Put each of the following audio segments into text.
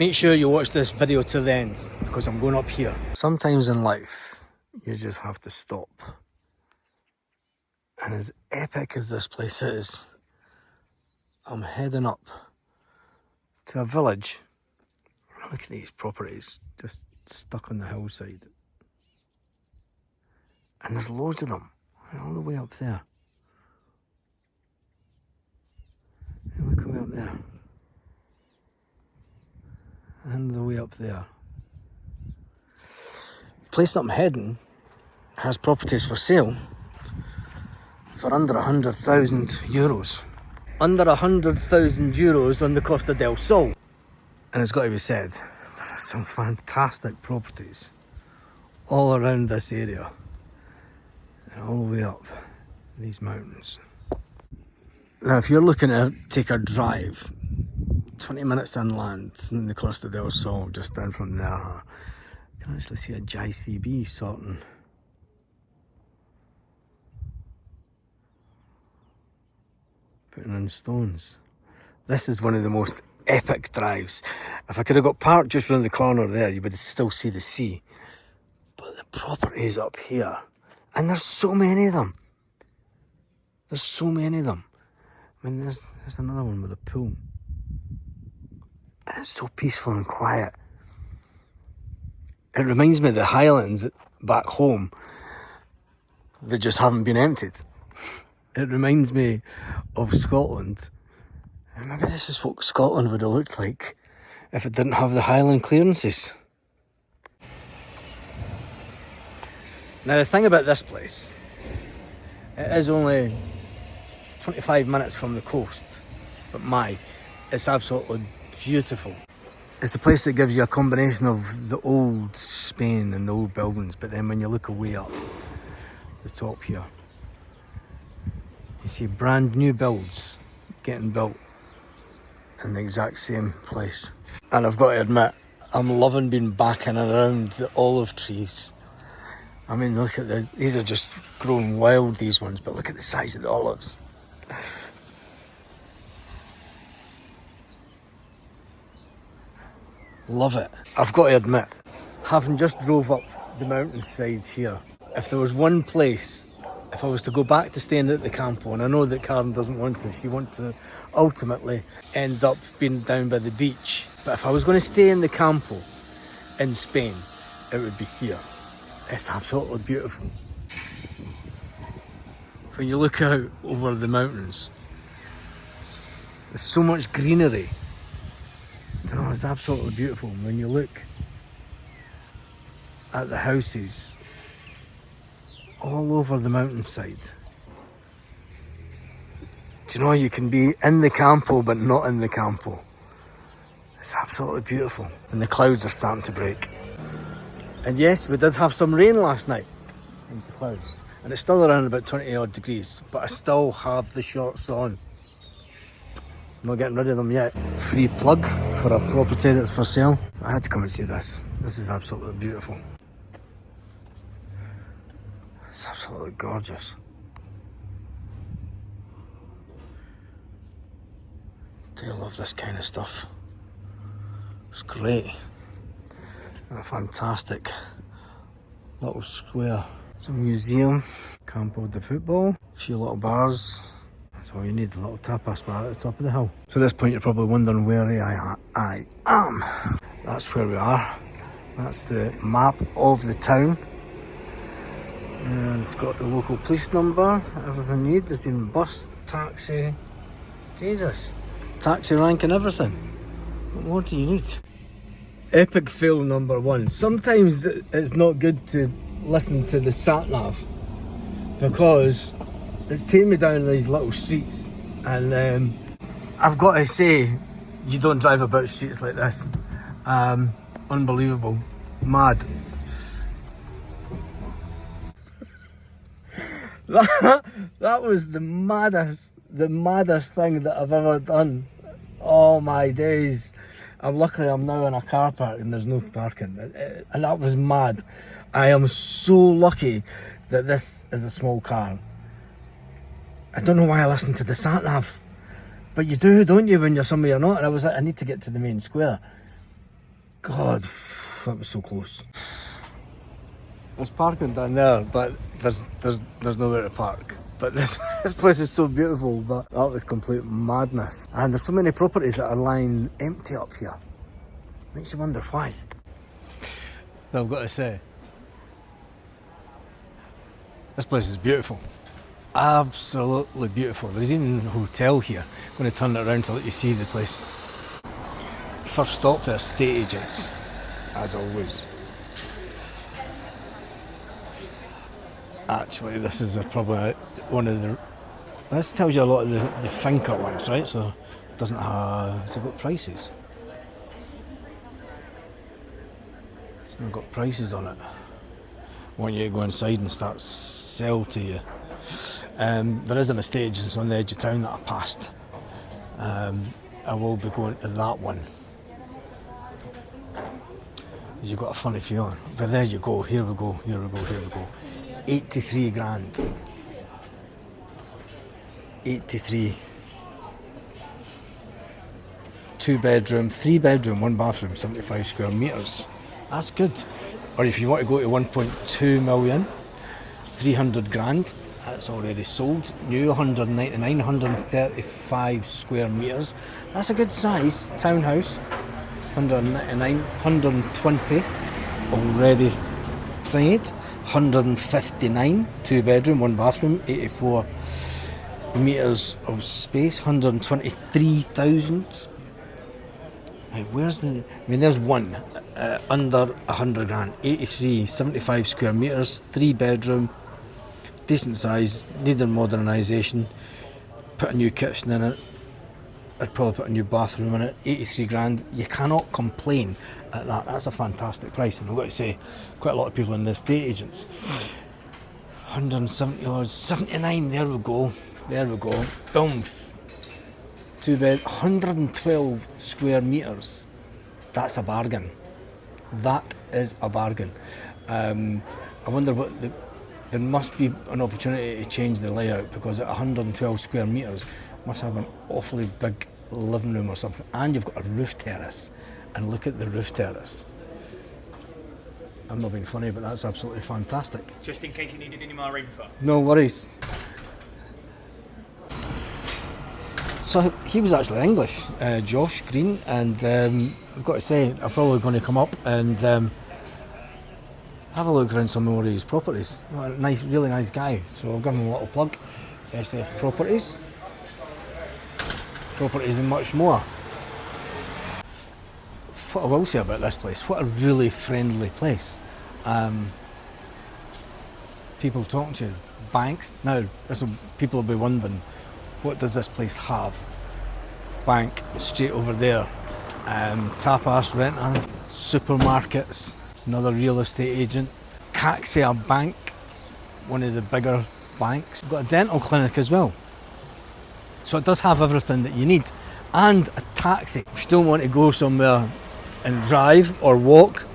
Make sure you watch this video to the end because I'm going up here. Sometimes in life, you just have to stop. And as epic as this place is, I'm heading up to a village. Look at these properties just stuck on the hillside. And there's loads of them, all the way up there. And look way up there. And the way up there. The place that I'm heading has properties for sale for under 100,000 euros. Under 100,000 euros on the Costa del Sol. And it's got to be said, there are some fantastic properties all around this area. And all the way up these mountains. Now if you're looking to take a drive, 20 minutes inland in the Costa del Sol, just down from there, you can actually see a JCB sorting. Putting in stones. This is one of the most epic drives. If I could have got parked just around the corner there, you would still see the sea. But the properties up here, and there's so many of them. There's so many of them. I mean, there's another one with a pool. And it's so peaceful and quiet. It reminds me of the Highlands back home that just haven't been emptied. It reminds me of Scotland. And maybe this is what Scotland would have looked like if it didn't have the Highland clearances. Now the thing about this place, it is only 25 minutes from the coast, but it's absolutely beautiful. It's a place that gives you a combination of the old Spain and the old buildings, but then when you look away up the top here, you see brand new builds getting built in the exact same place. And I've got to admit, I'm loving being back and around the olive trees. I mean, look at these are just growing wild, these ones, but look at the size of the olives. Love it. I've got to admit, having just drove up the mountainside here, if there was one place, if I was to go back to staying at the campo, and I know that Karen doesn't want to, she wants to ultimately end up being down by the beach. But if I was going to stay in the campo in Spain, it would be here. It's absolutely beautiful. When you look out over the mountains, there's so much greenery. It's absolutely beautiful. When you look at the houses all over the mountainside, do you know you can be in the campo but not in the campo? It's absolutely beautiful. And the clouds are starting to break. And yes, we did have some rain last night into the clouds. And it's still around about 20 odd degrees, but I still have the shorts on. I'm not getting rid of them yet. Free plug for a property that's for sale. I had to come and see this. This is absolutely beautiful. It's absolutely gorgeous. Do you love this kind of stuff? It's great. And a fantastic little square. It's a museum. Campo de football. A few little bars. That's all you need, a little tapas bar at the top of the hill. So at this point you're probably wondering where I am. That's where we are. That's the map of the town. And it's got the local police number, everything you need. There's even bus, taxi, Jesus. Taxi rank and everything. What more do you need? Epic fail number one. Sometimes it's not good to listen to the sat-nav because it's taking me down these little streets, and I've got to say, you don't drive about streets like this. Unbelievable. Mad. That was the maddest thing that I've ever done. Oh my days. Luckily I'm now in a car park and there's no parking, and that was mad. I am so lucky that this is a small car. I don't know why I listened to the sat-nav, but you do, don't you, when you're somewhere you're not? And I was like, I need to get to the main square. God, that was so close. There's parking down there, but there's nowhere to park. But this place is so beautiful, but that was complete madness. And there's so many properties that are lying empty up here. Makes you wonder why. But I've got to say, this place is beautiful. Absolutely beautiful. There's even a hotel here. I'm going to turn it around to let you see the place. First stop, the estate agents, as always. Actually, this is probably one of the... This tells you a lot of the Finca ones, right? So it doesn't have... It's got prices. It's not got prices on it. I want you to go inside and start sell to you. There is an estate agent on the edge of town that I passed. I will be going to that one. You've got a funny feeling. But there you go, here we go, here we go, here we go. 83 grand. 83. 2 bedroom, 3 bedroom, 1 bathroom, 75 square metres. That's good. Or if you want to go to 1.2 million, 300 grand. That's already sold. New 199, 135 square metres. That's a good size townhouse. 199, 120 already thingied. 159, 2 bedroom, 1 bathroom, 84 metres of space, 123,000. Right, where's the... I mean, there's one under 100 grand, 83, 75 square metres, 3 bedroom, decent size, needed modernisation, put a new kitchen in it, I'd probably put a new bathroom in it, 83 grand. You cannot complain at that. That's a fantastic price. And I've got to say, quite a lot of people in the estate agents. 170 or 79, there we go. There we go. Boom. 2 bed, 112 square metres. That's a bargain. That is a bargain. I wonder what there must be an opportunity to change the layout, because at 112 square metres must have an awfully big living room or something, and you've got a roof terrace, and look at the roof terrace. I'm not being funny, but that's absolutely fantastic. Just in case you needed any more info. No worries. So he was actually English, Josh Green, and I've got to say, I'm probably going to come up and have a look around some more of his properties. Nice, really nice guy, so I'll give him a little plug. SF Properties. Properties and much more. What I will say about this place, what a really friendly place. People talking to you, banks. Now, people will be wondering, what does this place have? Bank, straight over there. Tapas Renter, supermarkets, another real estate agent. Caxia Bank, one of the bigger banks. We've got a dental clinic as well. So it does have everything that you need. And a taxi. If you don't want to go somewhere and drive or walk,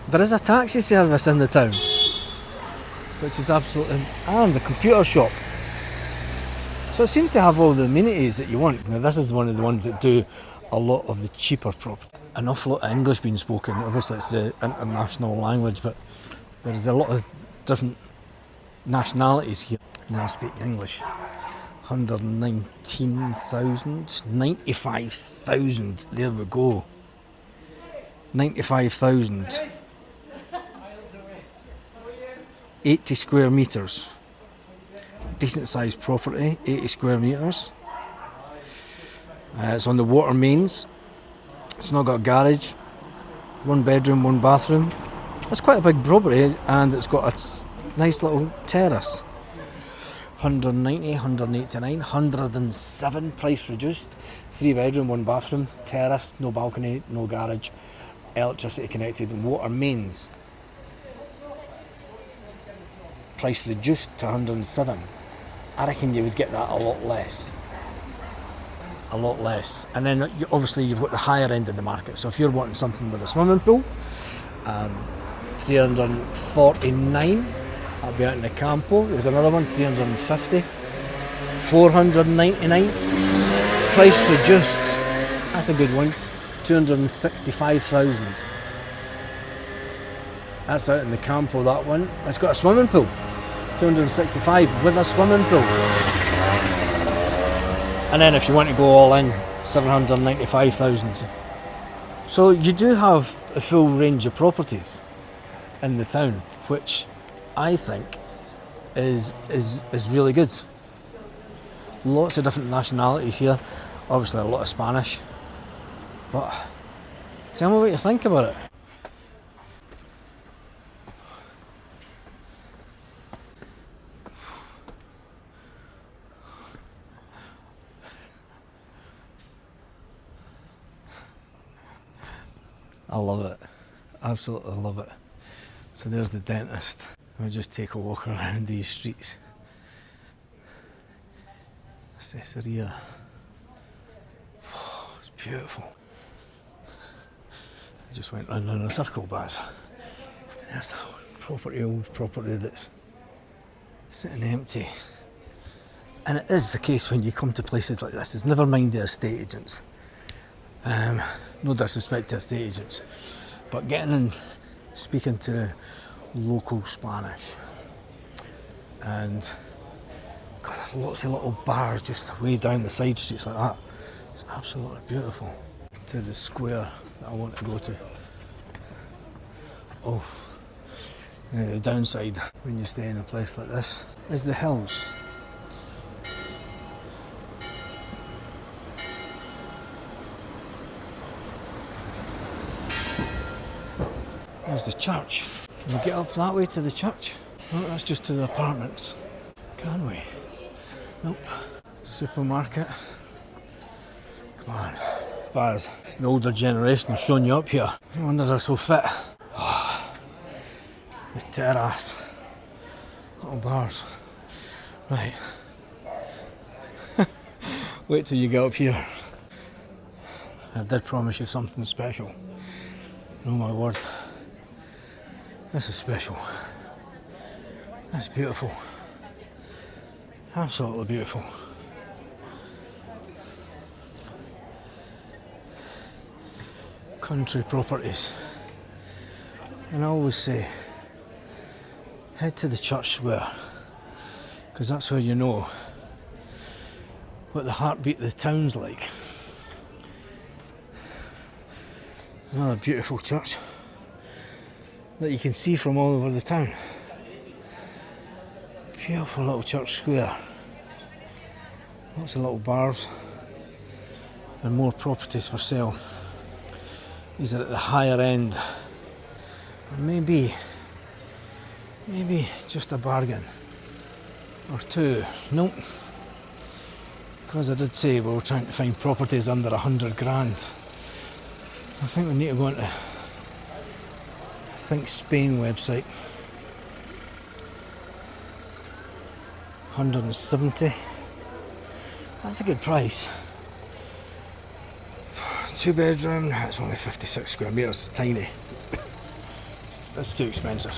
there is a taxi service in the town, which is absolutely... And a computer shop. So it seems to have all the amenities that you want. Now this is one of the ones that do a lot of the cheaper property. An awful lot of English being spoken. Obviously it's the international language, but there's a lot of different nationalities here. Now I speak English. 119,000, 95,000, there we go. 95,000. 80 square metres. Decent sized property, 80 square metres. It's on the water mains. It's not got a garage. 1 bedroom, 1 bathroom. It's quite a big property, and it's got a nice little terrace. 190, 189, 107, price reduced. 3 bedroom, 1 bathroom, terrace, no balcony, no garage, electricity connected, and water mains. Price reduced to 107. I reckon you would get that a lot less. A lot less. And then obviously you've got the higher end of the market. So if you're wanting something with a swimming pool, 349. That'll be out in the Campo. There's another one, 350. 499. Price reduced. That's a good one. 265,000. That's out in the Campo, that one. It's got a swimming pool. 265 with a swimming pool. And then if you want to go all in, 795,000. So you do have a full range of properties in the town, which I think is really good. Lots of different nationalities here. Obviously a lot of Spanish. But tell me what you think about it. I love it. Absolutely love it. So there's the dentist. We'll just take a walk around these streets. Caesarea. Oh, it's beautiful. I just went round in a circle, but there's that one. Old property that's sitting empty. And it is the case when you come to places like this, it's never mind the estate agents. No disrespect to estate agents, but getting and speaking to local Spanish, and God, lots of little bars just way down the side streets like that. It's absolutely beautiful. To the square that I want to go to. Oh, the downside when you stay in a place like this is the hills. There's the church. Can we get up that way to the church? No, that's just to the apartments. Can we? Nope. Supermarket. Come on. Baz, the older generation are showing you up here. No wonder they're so fit. Oh, the terrace. Little bars. Right. Wait till you get up here. I did promise you something special. Oh my word. This is special. That's beautiful. Absolutely beautiful. Country properties. And I always say, head to the church square, because that's where you know what the heartbeat of the town's like. Another beautiful church that you can see from all over the town. Beautiful little church square. Lots of little bars and more properties for sale. These are at the higher end. Maybe just a bargain or two. Nope. Because I did say we were trying to find properties under 100 grand. I think we need to go into Spain website. 170. That's a good price. 2 bedroom, it's only 56 square metres, it's tiny. That's too expensive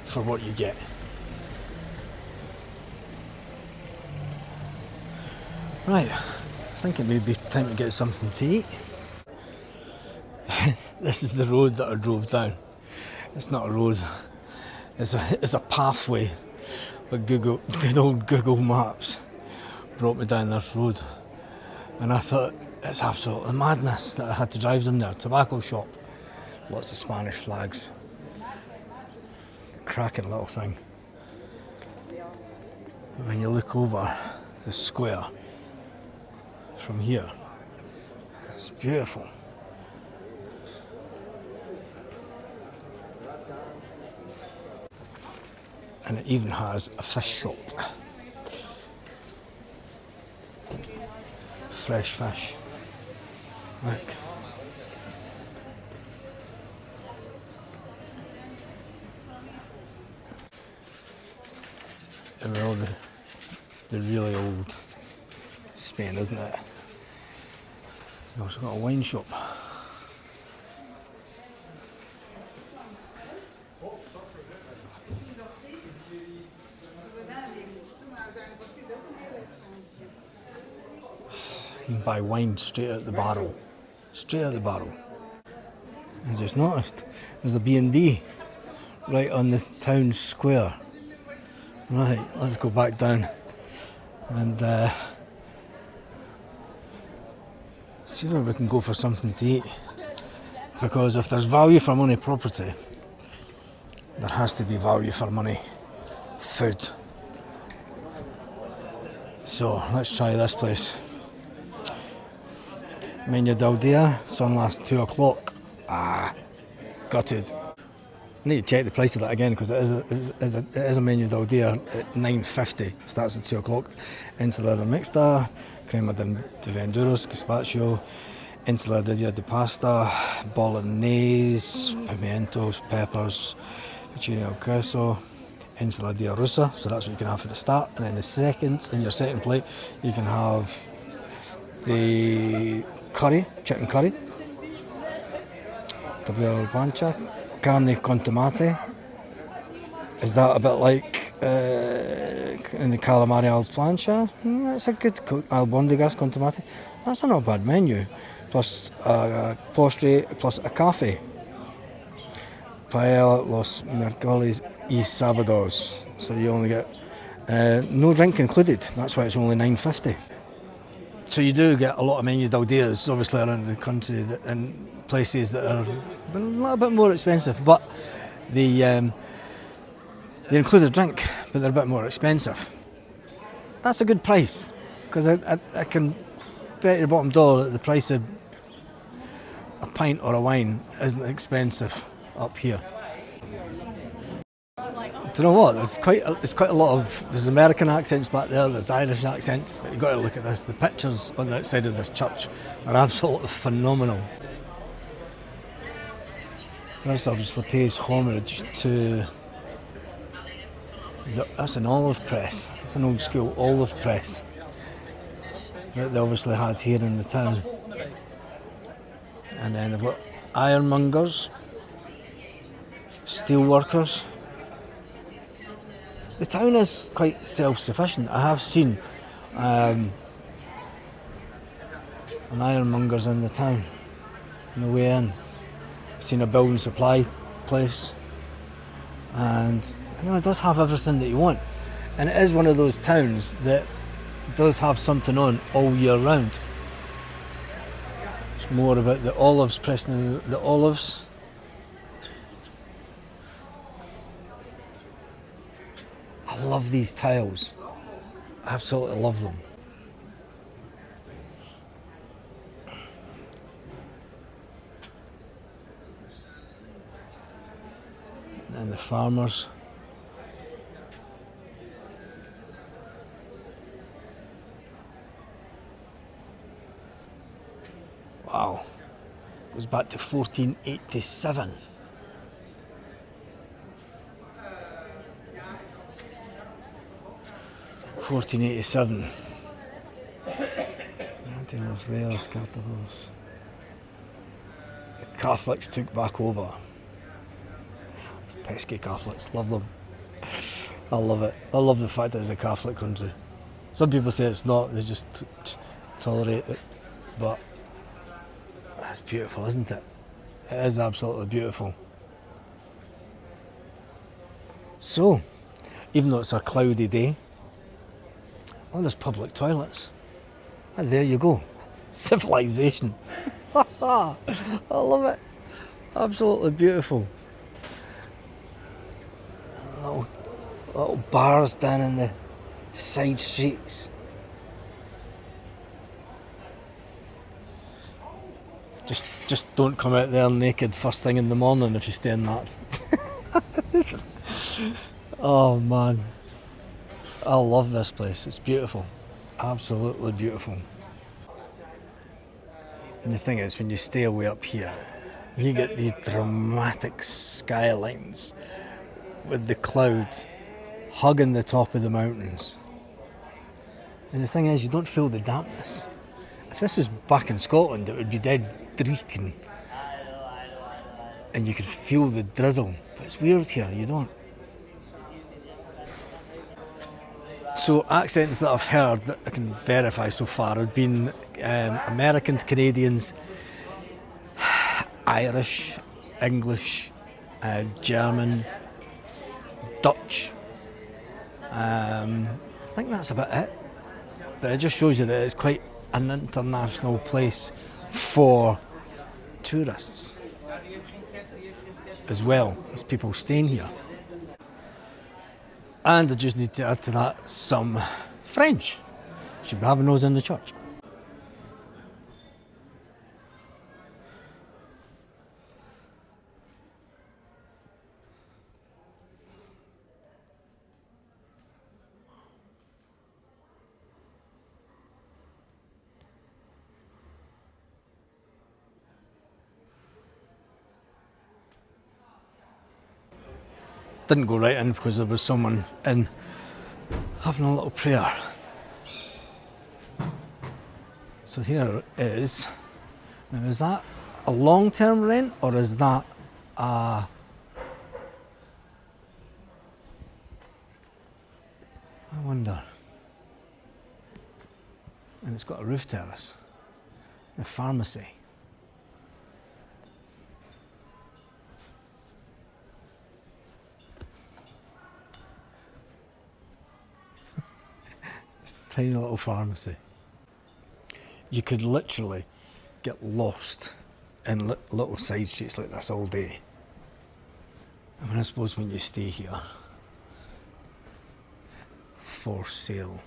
for what you get. Right, I think it may be time to get something to eat. This is the road that I drove down. It's not a road, it's a pathway. But good old Google Maps brought me down this road. And I thought, it's absolutely madness that I had to drive down there. Tobacco shop, lots of Spanish flags. Cracking little thing. And when you look over the square from here, it's beautiful. And it even has a fish shop. Fresh fish. Look. And all the really old Spain, isn't it? We've also got a wine shop. You can buy wine straight out the barrel. Straight out the barrel. I just noticed there's a B&B right on the town square. Right, let's go back down and see where we can go for something to eat. Because if there's value for money property, there has to be value for money food. So let's try this place. Menu del dia, sun last 2 o'clock. Gutted. I need to check the price of that again because it is a menu del dia at $9.50. Starts at 2 o'clock. Ensalada mixta, crema de verduras, gazpacho, ensalada de pasta, bolognese, pimientos, peppers, vicino queso, ensalada rusa. So that's what you can have for the start. And then in your second plate, you can have the curry, chicken curry, tabla plancha, carne con tomate. Is that a bit like in the calamari al plancha? That's a good albondigas con tomate. That's a not bad menu. Plus a postre, plus a cafe. Paella los miércoles y sábados. So you only get no drink included. That's why it's only $9.50. So you do get a lot of menu del dias, obviously, around the country and places that are a little bit more expensive, but they include a drink, but they're a bit more expensive. That's a good price, because I can bet your bottom dollar that the price of a pint or a wine isn't expensive up here. Do you know what? There's quite a lot of there's American accents back there. There's Irish accents, but you've got to look at this. The pictures on the outside of this church are absolutely phenomenal. So this obviously pays homage to that's an olive press. It's an old school olive press that they obviously had here in the town. And then they've got ironmongers, steel workers. The town is quite self-sufficient. I have seen an ironmongers in the town on the way in. I've seen a building supply place, and it does have everything that you want. And it is one of those towns that does have something on all year round. It's more about the olives, pressing the olives. I love these tiles. I absolutely love them. And the farmers. Wow. Goes back to 1487. $14.87. The Catholics took back over. Those pesky Catholics, love them. I love it. I love the fact that it's a Catholic country. Some people say it's not, they just tolerate it. But that's beautiful, isn't it? It is absolutely beautiful. So, even though it's a cloudy day, oh, there's public toilets. And there you go. Civilization. I love it. Absolutely beautiful. Little bars down in the side streets. Just don't come out there naked first thing in the morning if you stay in that. Oh man. I love this place. It's beautiful. Absolutely beautiful. And the thing is, when you stay away up here, you get these dramatic skylines with the cloud hugging the top of the mountains. And the thing is, you don't feel the dampness. If this was back in Scotland, it would be dead dreek and you could feel the drizzle. But it's weird here, you don't. So accents that I've heard that I can verify so far have been Americans, Canadians, Irish, English, German, Dutch. I think that's about it. But it just shows you that it's quite an international place for tourists as well as people staying here. And I just need to add to that some French. Should be having those in the church. Didn't go right in because there was someone in having a little prayer. So here is, now is that a long-term rent or is that a, I wonder. And it's got a roof terrace, a pharmacy. Just a tiny little pharmacy. You could literally get lost in little side streets like this all day. I mean, I suppose when you stay here, for sale.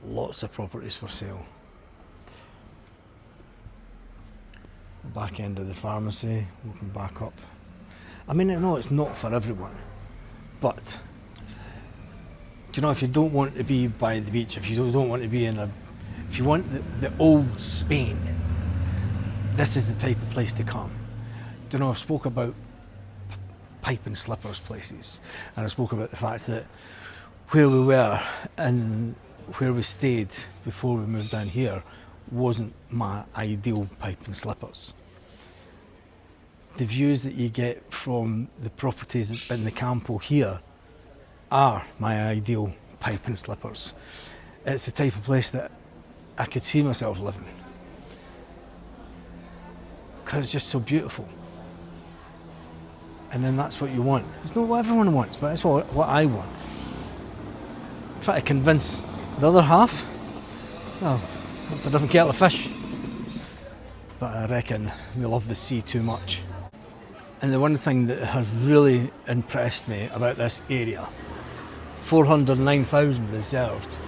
Lots of properties for sale. The back end of the pharmacy, walking back up. I mean, I know it's not for everyone, but do you know, if you don't want to be by the beach, if you don't want to be in a, if you want the old Spain, this is the type of place to come. Do you know, I've spoke about pipe and slippers places, and I spoke about the fact that where we were and where we stayed before we moved down here wasn't my ideal pipe and slippers. The views that you get from the properties in the campo here are my ideal pipe and slippers. It's the type of place that I could see myself living, because it's just so beautiful. And then that's what you want. It's not what everyone wants, but it's what I want. Try to convince the other half, well, that's a different kettle of fish. But I reckon we love the sea too much. And the one thing that has really impressed me about this area, 409,000 reserved,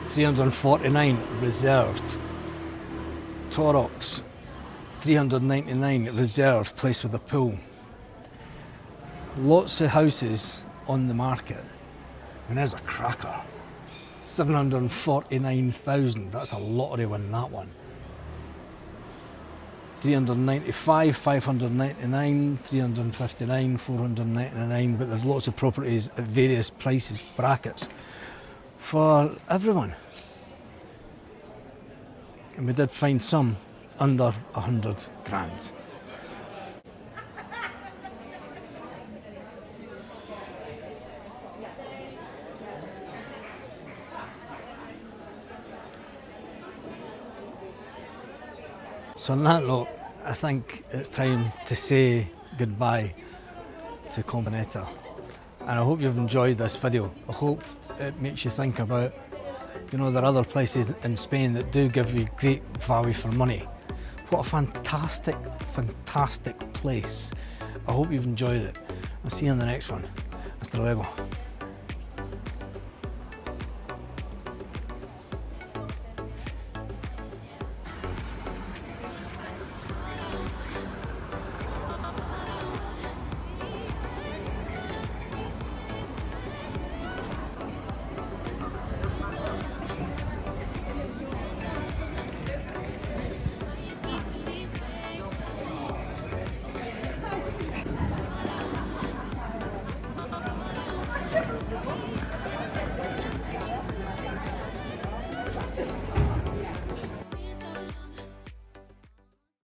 349 reserved, Torox 399 reserved, place with a pool. Lots of houses on the market. I mean, there's a cracker. 749,000, that's a lottery win, that one. 395, 599, 359, 499, but there's lots of properties at various prices, brackets, for everyone. And we did find some under 100 grand. So on that note, I think it's time to say goodbye to Competa. And I hope you've enjoyed this video. I hope it makes you think about, you know, there are other places in Spain that do give you great value for money. What a fantastic, fantastic place. I hope you've enjoyed it. I'll see you on the next one. Hasta luego.